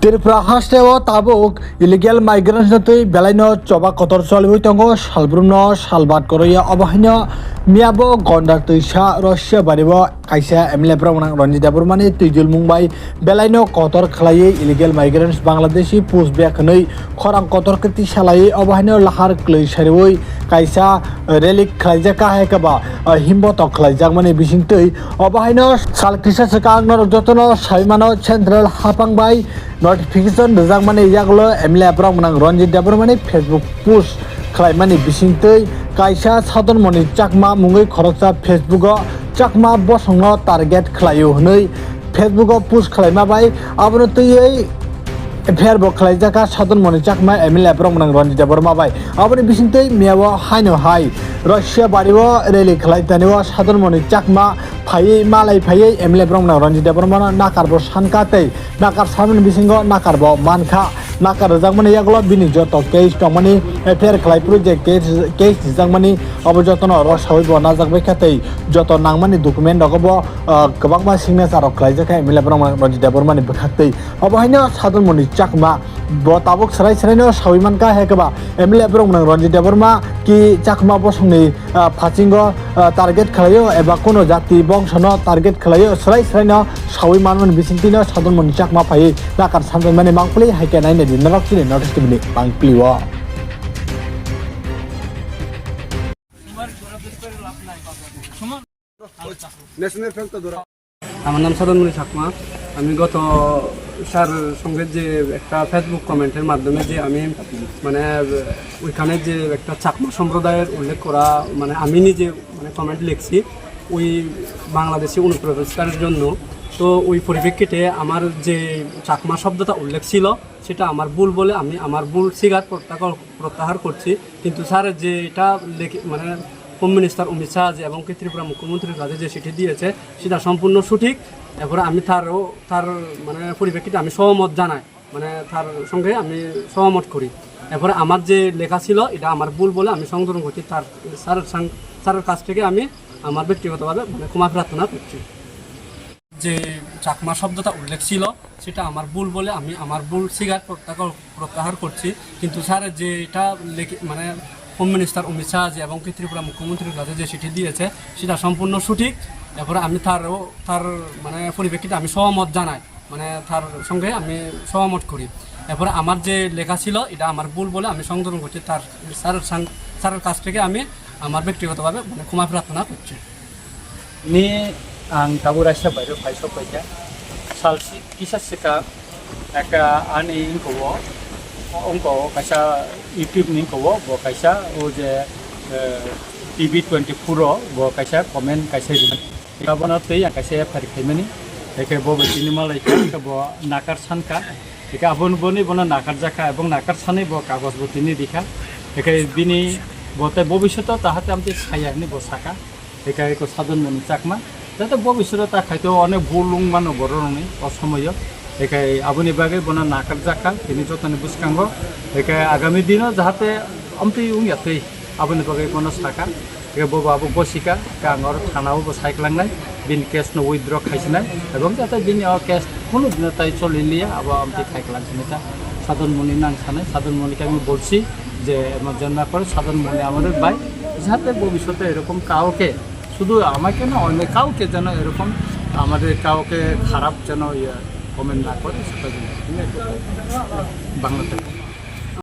Tripura hastewo tabuk illegal migrants natui belaino coba kotor solibui tongo salbrumno salbat koroya obahino miabo gondar tuisa Russia baribo kaisa MLA promang Ranjit Burmani tuijul mumbai belaino kotor khlaiye illegal migrants Bangladeshi pushback hnui khorang kotor kriti salai obahino lahar klei saribui kaisa relik khwlaijaka hekaba himboto Khwlaijakmani bisingtui obahino salkisa sakang nor jotono saimano central hapangbai notification Khwlaijakmani yaklo MLA promang Ranjit Burmani Facebook post Khwlaimani bisingtui kaisa Sadhanmoni Chakma mungui khoroksa Facebook Chakma Bosongno target Khwlaio Hwnui Facebook post Khwlaima bai abono tui FIR bo Khwlaijaka Sadhanmoni Chakma MLA promang Ranjit Burma bai aboni bisingtui miawo haino hai Russia baribo rally Khwlaitaniwo Sadhanmoni Chakma phai malai phai MLA promang Ranjit Burma Nakar bo Sankha tei Nakar samen bisingo Nakar bo mankha Nakar Khwlaijakmani yaklo bini joto case tongmani FIR khlai project case Khwlaijakmani abo jotono rosawai bo najakbai khatei joto nangmani document rogobo kwbangma signature rok Khwlaijaka MLA promang Ranjit Burmani bwkhaktei abo haino Sadhanmoni Chakma bo tabuk sarai no sawimanka hekaba MLA promang Ranjit Burma ki Chakma Bosongni phasingo target Khwlaio eba kono jati bongsono target Khwlaio sarai no sawimanmani bisingtino Sadhanmoni Chakma phai Nakar Sadhanmoni mangpli haike naine dinrakchini notice tibni mangpliwo আমার নাম সাধানমনি চাকমা। আমি গত sir সঙ্গে যে একটা Facebook কমেন্টের মাধ্যমে যে আমি মানে ওইখানে যে একটা চাকমা সম্প্রদায়ের উল্লেখ করা মানে আমি নিজে মানে কমেন্ট লিখছি ওই বাংলাদেশি অনুপ্রবেশকারীর জন্য। তো ওই পরিপ্রেক্ষিতে আমার যে চাকমা শব্দটা উল্লেখ ছিল সেটা আমার ভুল বলে আমি আমার ভুল স্বীকার প্রত্যাহার করছি। কিন্তু স্যার যে এটা মানে হোম মিনিস্টার অমিত শাহ এবং কি ত্রিপুরা মুখ্যমন্ত্রীর কাছে যে চিঠি দিয়েছে সেটা সম্পূর্ণ সঠিক। এরপরে আমি তার মানে পরিপ্রেক্ষিতে আমি সহমত জানাই, মানে তার সঙ্গে আমি সহমত করি। এরপরে আমার যে লেখা ছিল এটা আমার ভুল বলে আমি সংশোধন করছি। তার স্যারের কাছ থেকে আমি আমার ব্যক্তিগতভাবে মানে ক্ষমা প্রার্থনা করছি। যে চাকমা শব্দটা উল্লেখ ছিল সেটা আমার ভুল বলে আমি আমার ভুল স্বীকার প্রত্যাহার করছি। কিন্তু স্যার যে এটা মানে হোম মিনিস্টার অমিত শাহ এবং কি ত্রিপুরা মুখ্যমন্ত্রীর কাছে যে চিঠি দিয়েছে সেটা সম্পূর্ণ সঠিক। এরপরে আমি তার মানে পরিপ্রেক্ষিতে আমি সহমত জানাই, মানে তার সঙ্গে আমি সহমত করি। এরপরে আমার যে লেখা ছিল এটা আমার ভুল বলে আমি সংশোধন করছি। তার স্যারের কাছ থেকে আমি আমার ব্যক্তিগতভাবে মানে ক্ষমা প্রার্থনা করছি। Ni ang taburasya baru paisa paja salsi kisah seka aka ani ingkowo ongko kaisa YouTube ni ingkowo bo kaisa o je TV24 bo kaisa comment kaisa di kabana tei kaisa FIR khaimani eke bo betini malai ka bo Nakar Sankha eke abon boni bona Nakar jaka ebong Nakar sani bo kagos botini dikha eke bini bote bobishoto tahate amti sayani bo saka eke ko Sadhanmoni Chakma যাতে ভবিষ্যতে তা খাইতে অনেক ভুলুং মানো বড় নয় অসময় এখানে আবনি বাগে বনা নাকার জাকা তিনি যতনে বুঝকাঙ্গ এখানে আগামী দিনও যাতে আমতি উইয়াতে আবনি বাগে কোনো সাকা এখানে বব আবু বসিকা গাঙর থানাও সাইক্লাংনাই বিন কেস নো উইথড্র খাইছিনাই এবং যাতে বিনি কেস কোনো দিন তাই চলিলিয়া আবার আমতি খাইক্লাংছিনা সাধনমণি নাং সানাই সাধনমণিকে আমি বলছি যে আমার জন্য করে সাধনমণি আমাদের ভাই যাতে ভবিষ্যতে এরকম কাউকে শুধু আমাকে না অনেক কাউকে যেন এরকম আমাদের কাউকে খারাপ যেন কমেন্ট না করে সেটা জন্য বাংলাতে